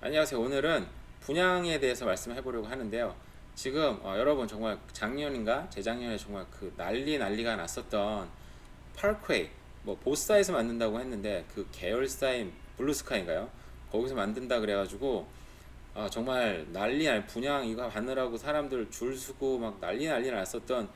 안녕하세요. 오늘은 분양에 대해서 말씀해 보려고 하는데요. 지금 여러분 정말 작년인가 재작년에 정말 그 난리가 났었던 파크웨이, 뭐 보스사에서 만든다고 했는데 그 계열사인 블루스카이인가요? 거기서 만든다 그래가지고 정말 분양 이거 받느라고 사람들 줄 서고 막 난리 났었던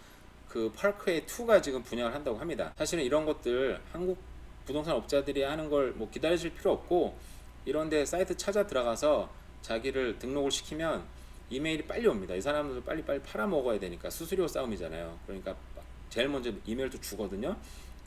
그 파크웨이 2가 지금 분양을 한다고 합니다. 사실은 이런 것들 한국 부동산 업자들이 하는 걸 뭐 기다리실 필요 없고, 이런데 사이트 찾아 들어가서 자기를 등록을 시키면 이메일이 빨리 옵니다. 이 사람들도 빨리빨리 팔아먹어야 되니까 수수료 싸움이잖아요. 그러니까 제일 먼저 이메일도 주거든요.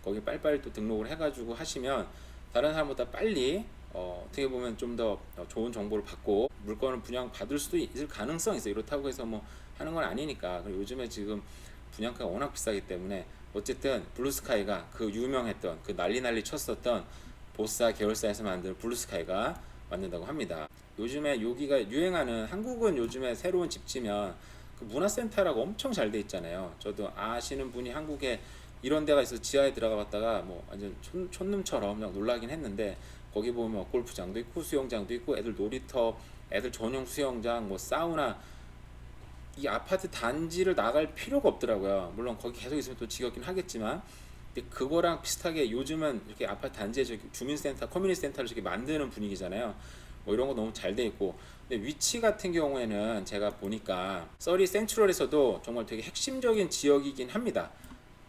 거기 빨리빨리 또 등록을 해가지고 하시면 다른 사람보다 빨리 어떻게 보면 좀 더 좋은 정보를 받고 물건을 분양 받을 수도 있을 가능성이 있어요. 이렇다고 해서 뭐 하는 건 아니니까. 그리고 요즘에 지금 분양가가 워낙 비싸기 때문에 어쨌든 블루스카이가 그 유명했던 그 난리 쳤었던 보스사 계열사에서 만든 블루스카이가 만든다고 합니다. 요즘에 여기가 유행하는, 한국은 요즘에 새로운 집 지면 그 문화센터라고 엄청 잘 돼 있잖아요. 저도 아시는 분이 한국에 이런 데가 있어서 지하에 들어가 봤다가 뭐 완전 촌놈처럼 그냥 놀라긴 했는데, 거기 보면 뭐 골프장도 있고 수영장도 있고 애들 놀이터, 애들 전용 수영장, 뭐 사우나, 이 아파트 단지를 나갈 필요가 없더라고요. 물론 거기 계속 있으면 또 지겹긴 하겠지만, 근데 그거랑 비슷하게 요즘은 이렇게 아파트 단지에 주민센터, 커뮤니티 센터를 이렇게 만드는 분위기잖아요. 뭐 이런 거 너무 잘 돼 있고. 근데 위치 같은 경우에는 제가 보니까 서리 센트럴에서도 정말 되게 핵심적인 지역이긴 합니다.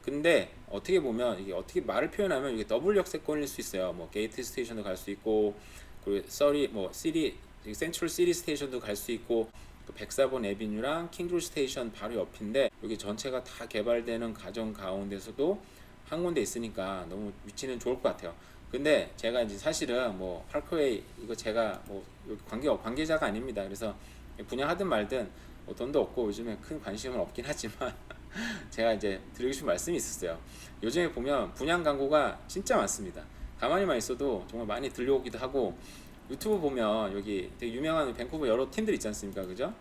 근데 어떻게 보면 이게 어떻게 말을 표현하면 이게 더블 역세권일 수 있어요. 뭐 게이트 스테이션도 갈 수 있고, 그리고 서리 뭐 시리 센트럴 시리 스테이션도 갈 수 있고, 그 백사본 에비뉴랑 킹조지 스테이션 바로 옆인데 여기 전체가 다 개발되는 가정 가운데서도 한 군데 있으니까 너무 위치는 좋을 것 같아요. 근데 제가 이제 사실은 뭐 파크웨이 이거 제가 뭐 관계자가 아닙니다. 그래서 분양하든 말든 뭐 돈도 없고 요즘에 큰 관심은 없긴 하지만 제가 이제 드리고 싶은 말씀이 있었어요. 요즘에 보면 분양 광고가 진짜 많습니다. 가만히만 있어도 정말 많이 들려오기도 하고, 유튜브 보면 여기 되게 유명한 밴쿠버 여러 팀들 있지 않습니까? 그죠?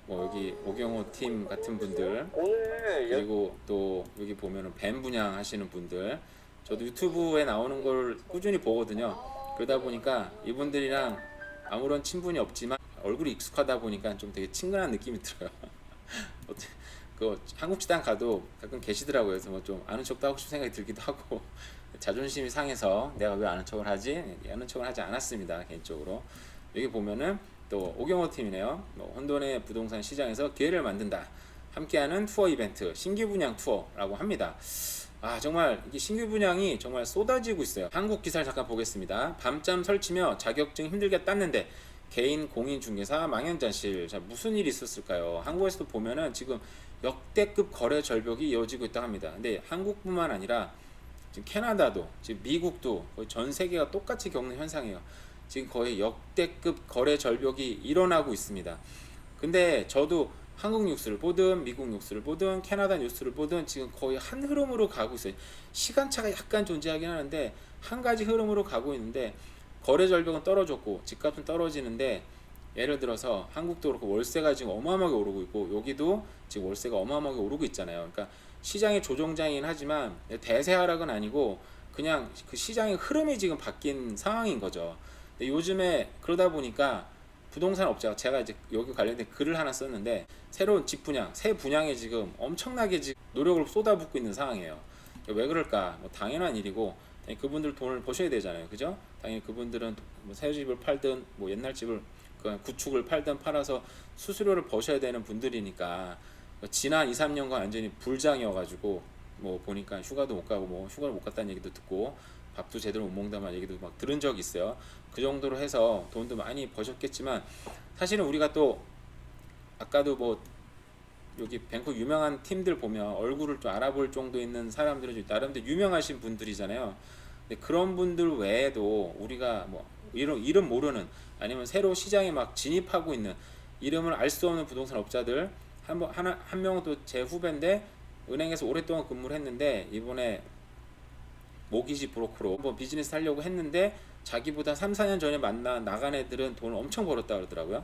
뭐 여기 오경호 팀 같은 분들, 오늘 그리고 또 여기 보면은 밴 분양 하시는 분들, 저도 유튜브에 나오는 걸 꾸준히 보거든요. 그러다 보니까 이분들이랑 아무런 친분이 없지만 얼굴이 익숙하다 보니까 좀 되게 친근한 느낌이 들어요. 그 한국 식당 가도 가끔 계시더라고요. 그래서 뭐 좀 아는 척도 하고 싶은 생각이 들기도 하고 자존심이 상해서 내가 왜 아는 척을 하지? 아는 척을 하지 않았습니다. 개인적으로. 여기 보면은 또 오경호 팀이네요. 뭐 혼돈의 부동산 시장에서 기회를 만든다. 함께하는 투어 이벤트, 신규 분양 투어라고 합니다. 정말 이게 신규 분양이 정말 쏟아지고 있어요. 한국 기사를 잠깐 보겠습니다. 밤잠 설치며 자격증 힘들게 땄는데 개인 공인중개사 망연자실. 자, 무슨 일이 있었을까요? 한국에서도 보면은 지금 역대급 거래 절벽이 이어지고 있다고 합니다. 근데 한국뿐만 아니라 지금 캐나다도, 지금 미국도 거의 전 세계가 똑같이 겪는 현상이에요. 지금 거의 역대급 거래 절벽이 일어나고 있습니다. 근데 저도 한국 뉴스를 보든 미국 뉴스를 보든 캐나다 뉴스를 보든 지금 거의 한 흐름으로 가고 있어요. 시간차가 약간 존재하긴 하는데 한 가지 흐름으로 가고 있는데, 거래 절벽은 떨어졌고 집값은 떨어지는데, 예를 들어서 한국도 그렇고 월세가 지금 어마어마하게 오르고 있고 여기도 지금 월세가 어마어마하게 오르고 있잖아요. 그러니까 시장의 조정장이긴 하지만 대세 하락은 아니고 그냥 그 시장의 흐름이 지금 바뀐 상황인 거죠. 근데 요즘에 그러다 보니까 부동산 업자가, 제가 이제 여기 관련된 글을 하나 썼는데, 새로운 집 분양, 새 분양에 지금 엄청나게 지금 노력을 쏟아붓고 있는 상황이에요. 왜 그럴까? 뭐 당연한 일이고, 그분들 돈을 버셔야 되잖아요. 그죠? 당연히 그분들은 뭐새 집을 팔든 뭐 옛날 집을 그 구축을 팔든 팔아서 수수료를 버셔야 되는 분들이니까, 지난 2, 3년간 완전히 불장이어가지고 뭐 보니까 휴가도 못 가고 뭐 휴가를 못 갔다는 얘기도 듣고 밥도 제대로 못 먹는다는 얘기도 막 들은 적이 있어요. 그 정도로 해서 돈도 많이 버셨겠지만, 사실은 우리가 또 아까도 뭐 여기 뱅크 유명한 팀들 보면 얼굴을 좀 알아볼 정도 있는 사람들은 나름대로 유명하신 분들이잖아요. 근데 그런 분들 외에도 우리가 뭐 이름 모르는, 아니면 새로 시장에 막 진입하고 있는, 이름을 알 수 없는 부동산 업자들, 한 명은 또 제 후배인데 은행에서 오랫동안 근무를 했는데 이번에 모기지 브로커로 한번 비즈니스 하려고 했는데 자기보다 3, 4년 전에 만나 나간 애들은 돈을 엄청 벌었다 그러더라고요.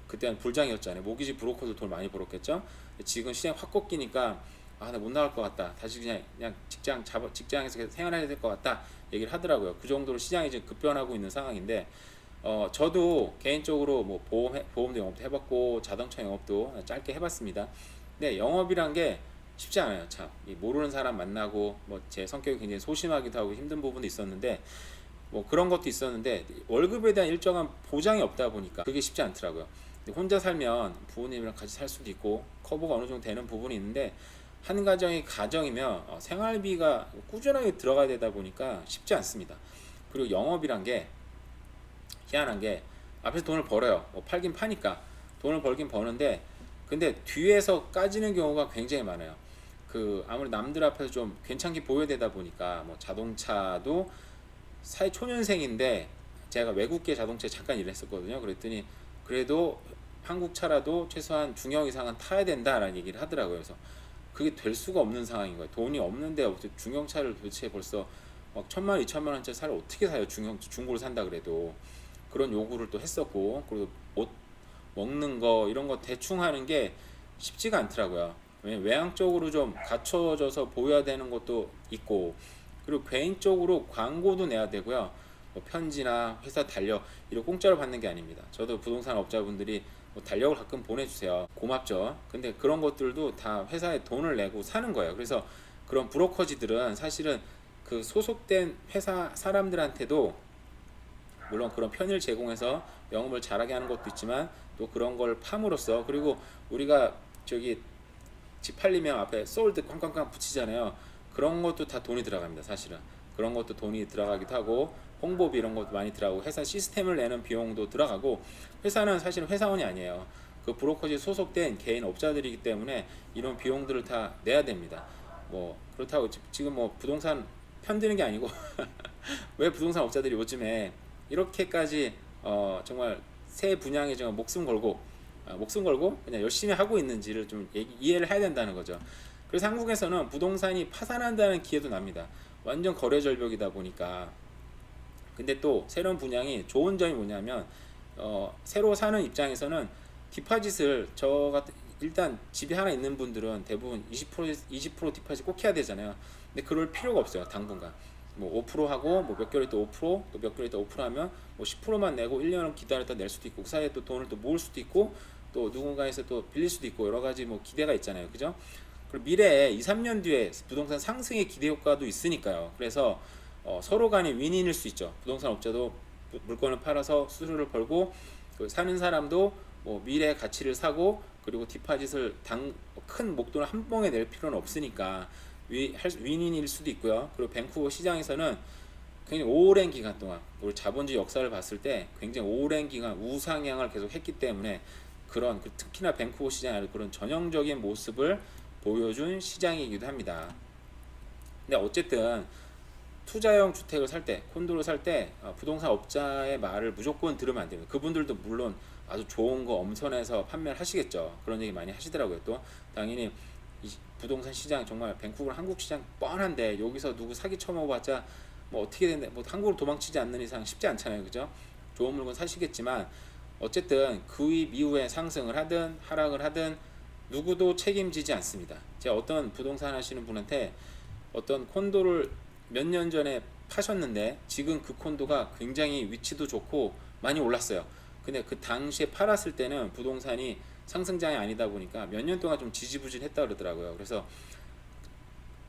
그때는 불장이었잖아요. 모기지 브로커도 돈 많이 벌었겠죠. 지금 시장 확 꺾이니까 나 못 나갈 것 같다. 다시 그냥 직장에서 생활해야 될 것 같다. 얘기를 하더라고요. 그 정도로 시장이 지금 급변하고 있는 상황인데, 저도 개인적으로 뭐 보험도 영업도 해봤고 자동차 영업도 짧게 해봤습니다. 근데 영업이란 게 쉽지 않아요. 참, 이 모르는 사람 만나고 뭐 제 성격이 굉장히 소심하기도 하고 힘든 부분도 있었는데 뭐 그런 것도 있었는데 월급에 대한 일정한 보장이 없다 보니까 그게 쉽지 않더라고요. 근데 혼자 살면 부모님이랑 같이 살 수도 있고 커버가 어느 정도 되는 부분이 있는데 한 가정이 가정이면 생활비가 꾸준하게 들어가야 되다 보니까 쉽지 않습니다. 그리고 영업이란 게 희한한 게 앞에서 돈을 벌어요. 뭐 팔긴 파니까 돈을 벌긴 버는데 근데 뒤에서 까지는 경우가 굉장히 많아요. 그 아무리 남들 앞에서 좀 괜찮게 보여야 되다 보니까 뭐 자동차도 사회 초년생인데 제가 외국계 자동차에 잠깐 일했었거든요. 그랬더니 그래도 한국 차라도 최소한 중형 이상은 타야 된다라는 얘기를 하더라고요. 그래서 그게 될 수가 없는 상황인 거예요. 돈이 없는데 어떻게 중형차를 도대체 벌써 막 1,000만 원, 2,000만 원짜리 차를 어떻게 사요? 중고를 산다 그래도 그런 요구를 또 했었고 그리고 옷 먹는 거 이런 거 대충 하는 게 쉽지가 않더라고요. 왜냐면 외향적으로 좀 갖춰져서 보여야 되는 것도 있고 그리고 개인적으로 광고도 내야 되고요. 뭐 편지나 회사 달력 이런 공짜로 받는 게 아닙니다. 저도 부동산 업자분들이 뭐 달력을 가끔 보내주세요. 고맙죠. 근데 그런 것들도 다 회사에 돈을 내고 사는 거예요. 그래서 그런 브로커지들은 사실은 그 소속된 회사 사람들한테도 물론 그런 편의를 제공해서 영업을 잘하게 하는 것도 있지만 또 그런 걸 팜으로써 그리고 우리가 저기 집 팔리면 앞에 솔드 꽝꽝꽝 붙이잖아요. 그런 것도 다 돈이 들어갑니다. 사실은 그런 것도 돈이 들어가기도 하고 홍보비 이런 것도 많이 들어가고 회사 시스템을 내는 비용도 들어가고 회사는 사실은 회사원이 아니에요. 그 브로커지에 소속된 개인 업자들이기 때문에 이런 비용들을 다 내야 됩니다. 뭐 그렇다고 지금 뭐 부동산 편드는 게 아니고 왜 부동산 업자들이 요즘에 이렇게까지 정말 새 분야에 정말 목숨 걸고 그냥 열심히 하고 있는지를 좀 이해를 해야 된다는 거죠. 그래서 한국에서는 부동산이 파산한다는 기회도 납니다. 완전 거래 절벽이다 보니까. 근데 또 새로운 분양이 좋은 점이 뭐냐면 새로 사는 입장에서는 디파짓을 저 같은 일단 집이 하나 있는 분들은 대부분 20% 디파짓 꼭 해야 되잖아요. 근데 그럴 필요가 없어요. 당분간. 뭐 5% 하고 뭐 몇 개월 있다 5%, 또 몇 개월 있다 5% 하면 뭐 10%만 내고 1년을 기다렸다 낼 수도 있고 그 사이에 또 돈을 또 모을 수도 있고 또 누군가에서 또 빌릴 수도 있고 여러 가지 뭐 기대가 있잖아요. 그죠? 그리고 미래에 2, 3년 뒤에 부동산 상승의 기대 효과도 있으니까요. 그래서 서로 간에 윈윈일 수 있죠. 부동산 업자도 물건을 팔아서 수수료를 벌고 그 사는 사람도 뭐 미래의 가치를 사고 그리고 디파짓을 큰 목돈을 한 번에 낼 필요는 없으니까 윈윈일 수도 있고요. 그리고 밴쿠버 시장에서는 굉장히 오랜 기간 동안 우리 자본주의 역사를 봤을 때 굉장히 오랜 기간 우상향을 계속 했기 때문에 그런 특히나 밴쿠버 시장의 그런 전형적인 모습을 보여준 시장이기도 합니다. 근데 어쨌든 투자형 주택을 살 때, 콘도를 살 때 부동산 업자의 말을 무조건 들으면 안 됩니다. 그분들도 물론 아주 좋은 거 엄선해서 판매를 하시겠죠. 그런 얘기 많이 하시더라고요. 또 당연히 이 부동산 시장 정말 밴쿠버 한국 시장 뻔한데 여기서 누구 사기 쳐먹어봤자 뭐 어떻게 된다, 뭐 한국으로 도망치지 않는 이상 쉽지 않잖아요, 그죠? 좋은 물건 사시겠지만 어쨌든 그 이후에 상승을 하든 하락을 하든 누구도 책임지지 않습니다. 제가 어떤 부동산 하시는 분한테 어떤 콘도를 몇 년 전에 파셨는데 지금 그 콘도가 굉장히 위치도 좋고 많이 올랐어요. 근데 그 당시에 팔았을 때는 부동산이 상승장이 아니다 보니까 몇 년 동안 좀 지지부진했다 그러더라고요. 그래서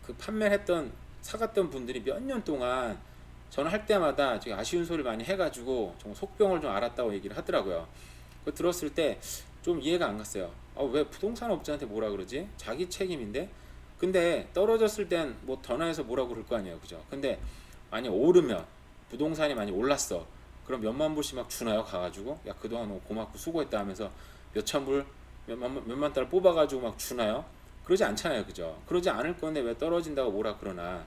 그 판매했던 사갔던 분들이 몇 년 동안 저는 할 때마다 되게 아쉬운 소리를 많이 해가지고 정말 속병을 좀 알았다고 얘기를 하더라고요. 그 들었을 때 좀 이해가 안 갔어요. 왜 부동산 업자한테 뭐라 그러지? 자기 책임인데? 근데 떨어졌을 땐 뭐 전화해서 뭐라고 그럴 거 아니에요, 그죠? 근데 만약 오르면 부동산이 많이 올랐어. 그럼 몇만 불씩 막 주나요? 가가지고 야 그동안 너무 고맙고 수고했다 하면서 몇천 불, 몇만 달러 뽑아가지고 막 주나요? 그러지 않잖아요, 그죠? 그러지 않을 건데 왜 떨어진다고 뭐라 그러나?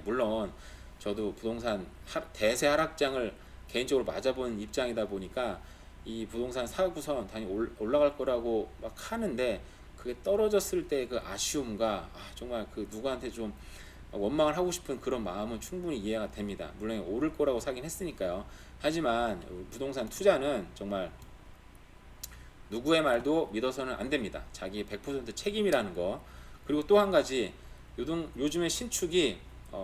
물론 저도 부동산 대세 하락장을 개인적으로 맞아본 입장이다 보니까 이 부동산 사고선 당연히 올라갈 거라고 막 하는데 그게 떨어졌을 때 그 아쉬움과 정말 그 누구한테 좀 원망을 하고 싶은 그런 마음은 충분히 이해가 됩니다. 물론 오를 거라고 사긴 했으니까요. 하지만 부동산 투자는 정말 누구의 말도 믿어서는 안 됩니다. 자기 100% 책임이라는 거. 그리고 또 한 가지 요즘에 신축이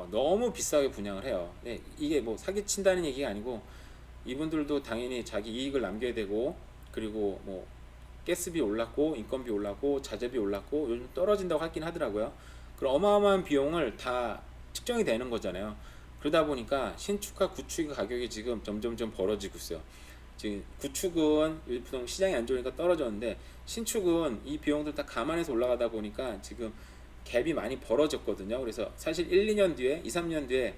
너무 비싸게 분양을 해요. 네, 이게 뭐 사기친다는 얘기가 아니고 이분들도 당연히 자기 이익을 남겨야 되고, 그리고 뭐 가스비 올랐고 인건비 올랐고 자재비 올랐고 요즘 떨어진다고 하긴 하더라고요. 그런 어마어마한 비용을 다 측정이 되는 거잖아요. 그러다 보니까 신축과 구축의 가격이 지금 점점점 벌어지고 있어요. 지금 구축은 보통 시장이 안 좋으니까 떨어졌는데, 신축은 이 비용들 다 감안해서 올라가다 보니까 지금 갭이 많이 벌어졌거든요. 그래서 사실 1, 2년 뒤에, 2, 3년 뒤에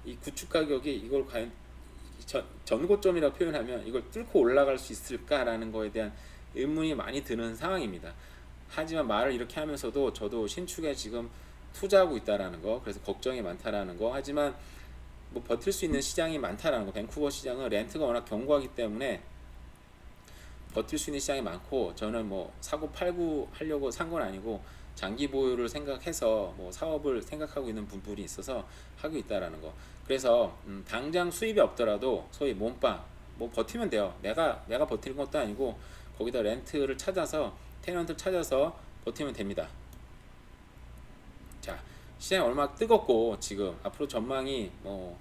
이 구축 가격이 이걸 과연 전고점이라고 표현하면 이걸 뚫고 올라갈 수 있을까라는 거에 대한 의문이 많이 드는 상황입니다. 하지만 말을 이렇게 하면서도 저도 신축에 지금 투자하고 있다라는 거, 그래서 걱정이 많다라는 거, 하지만 뭐 버틸 수 있는 시장이 많다라는 거. 밴쿠버 시장은 렌트가 워낙 견고하기 때문에 버틸 수 있는 시장이 많고, 저는 뭐 사고 팔고 하려고 산 건 아니고 장기 보유를 생각해서 뭐 사업을 생각하고 있는 분들이 있어서 하고 있다라는 거. 그래서 당장 수입이 없더라도 소위 몸빵 뭐 버티면 돼요. 내가 버티는 것도 아니고 거기다 렌트를 찾아서, 테넌트를 찾아서 버티면 됩니다. 자, 시장이 얼마나 뜨겁고 지금 앞으로 전망이 뭐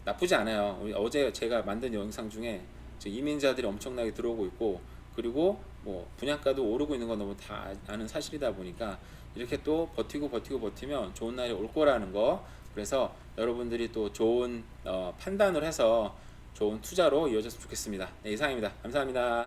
나쁘지 않아요. 어제 제가 만든 영상 중에 이민자들이 엄청나게 들어오고 있고, 그리고 뭐 분양가도 오르고 있는 건 너무 다 아는 사실이다 보니까 이렇게 또 버티면 좋은 날이 올 거라는 거. 그래서 여러분들이 또 좋은 판단을 해서 좋은 투자로 이어졌으면 좋겠습니다. 네, 이상입니다. 감사합니다.